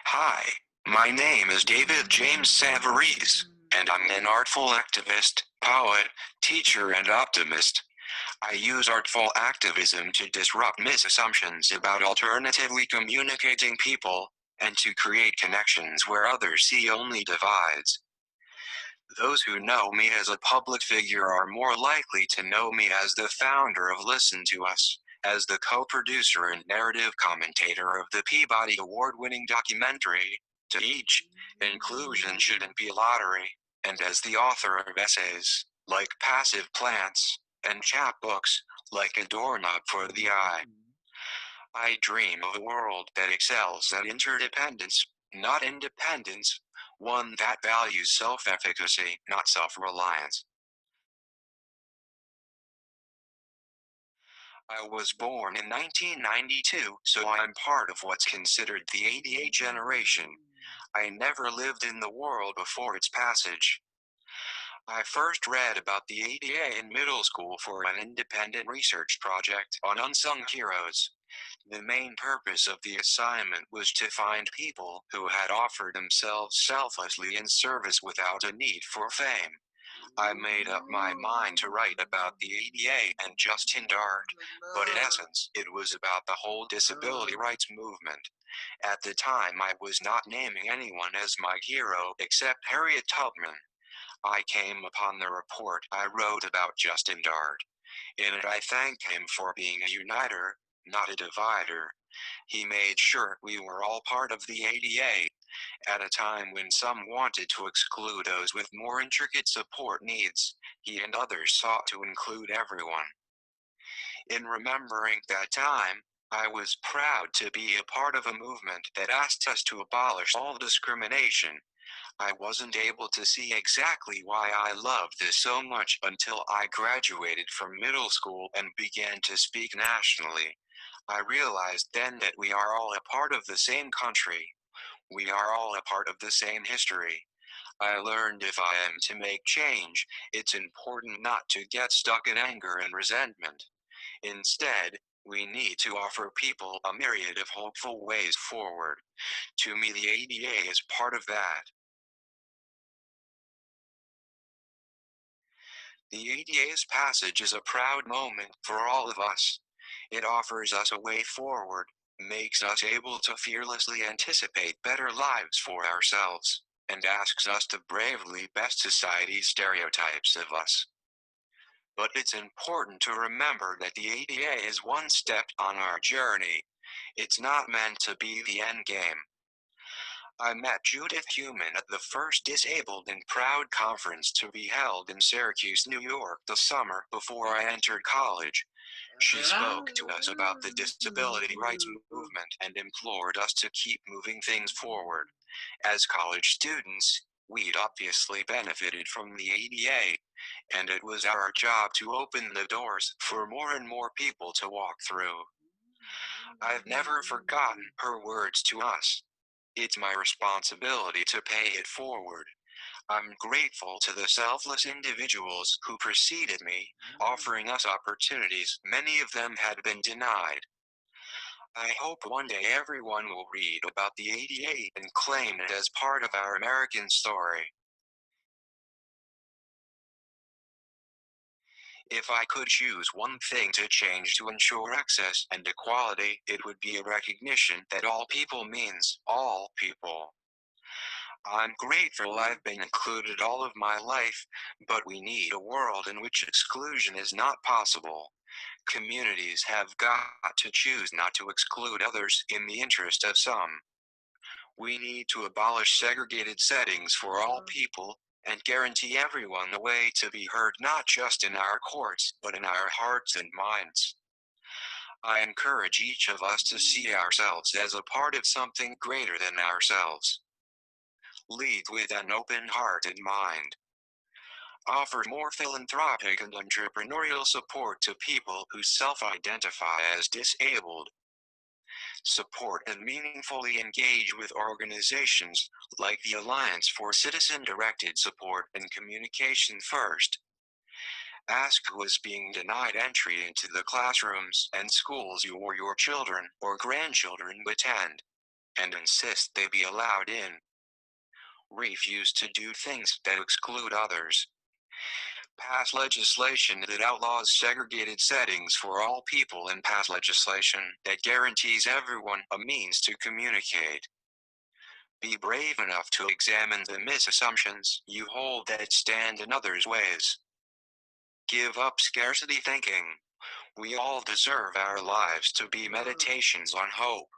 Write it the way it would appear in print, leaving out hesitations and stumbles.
Hi, my name is David James Savarese, and I'm an artful activist, poet, teacher, and optimist. I use artful activism to disrupt misassumptions about alternatively communicating people, and to create connections where others see only divides. Those who know me as a public figure are more likely to know me as the founder of Listen to Us, as the co-producer and narrative commentator of the Peabody Award-winning documentary, To Each, Inclusion Shouldn't Be a Lottery, and as the author of essays, like Passive Plants, and chapbooks, like A Doorknob for the Eye. I dream of a world that excels at interdependence, not independence, one that values self-efficacy, not self-reliance. I was born in 1992, so I'm part of what's considered the '88 generation. I never lived in the world before its passage. I first read about the ADA in middle school for an independent research project on unsung heroes. The main purpose of the assignment was to find people who had offered themselves selflessly in service without a need for fame. I made up my mind to write about the ADA and Justin Dart, but in essence, it was about the whole disability rights movement. At the time, I was not naming anyone as my hero except Harriet Tubman. I came upon the report I wrote about Justin Dart. In it, I thanked him for being a uniter, not a divider. He made sure we were all part of the ADA, at a time when some wanted to exclude those with more intricate support needs. He and others sought to include everyone. In remembering that time, I was proud to be a part of a movement that asked us to abolish all discrimination. I wasn't able to see exactly why I loved this so much until I graduated from middle school and began to speak nationally. I realized then that we are all a part of the same country. We are all a part of the same history. I learned if I am to make change, it's important not to get stuck in anger and resentment. Instead, we need to offer people a myriad of hopeful ways forward. To me, the ADA is part of that. The ADA's passage is a proud moment for all of us. It offers us a way forward, makes us able to fearlessly anticipate better lives for ourselves, and asks us to bravely best society's stereotypes of us. But it's important to remember that the ADA is one step on our journey. It's not meant to be the end game. I met Judith Heumann at the first Disabled and Proud conference to be held in Syracuse, New York the summer before I entered college. She spoke to us about the disability rights movement and implored us to keep moving things forward. As college students, we'd obviously benefited from the ADA, and it was our job to open the doors for more and more people to walk through. I've never forgotten her words to us. It's my responsibility to pay it forward. I'm grateful to the selfless individuals who preceded me, offering us opportunities many of them had been denied. I hope one day everyone will read about the '88 and claim it as part of our American story. If I could choose one thing to change to ensure access and equality, it would be a recognition that all people means all people. I'm grateful I've been included all of my life, but we need a world in which exclusion is not possible. Communities have got to choose not to exclude others in the interest of some. We need to abolish segregated settings for all people, and guarantee everyone a way to be heard not just in our courts, but in our hearts and minds. I encourage each of us to see ourselves as a part of something greater than ourselves. Lead with an open heart and mind. Offer more philanthropic and entrepreneurial support to people who self-identify as disabled. Support and meaningfully engage with organizations like the Alliance for Citizen-Directed Support and Communication First. Ask who is being denied entry into the classrooms and schools you or your children or grandchildren attend. and insist they be allowed in. Refuse to do things that exclude others. Pass legislation that outlaws segregated settings for all people and pass legislation that guarantees everyone a means to communicate. Be brave enough to examine the misassumptions you hold that stand in others' ways. Give up scarcity thinking. We all deserve our lives to be meditations on hope.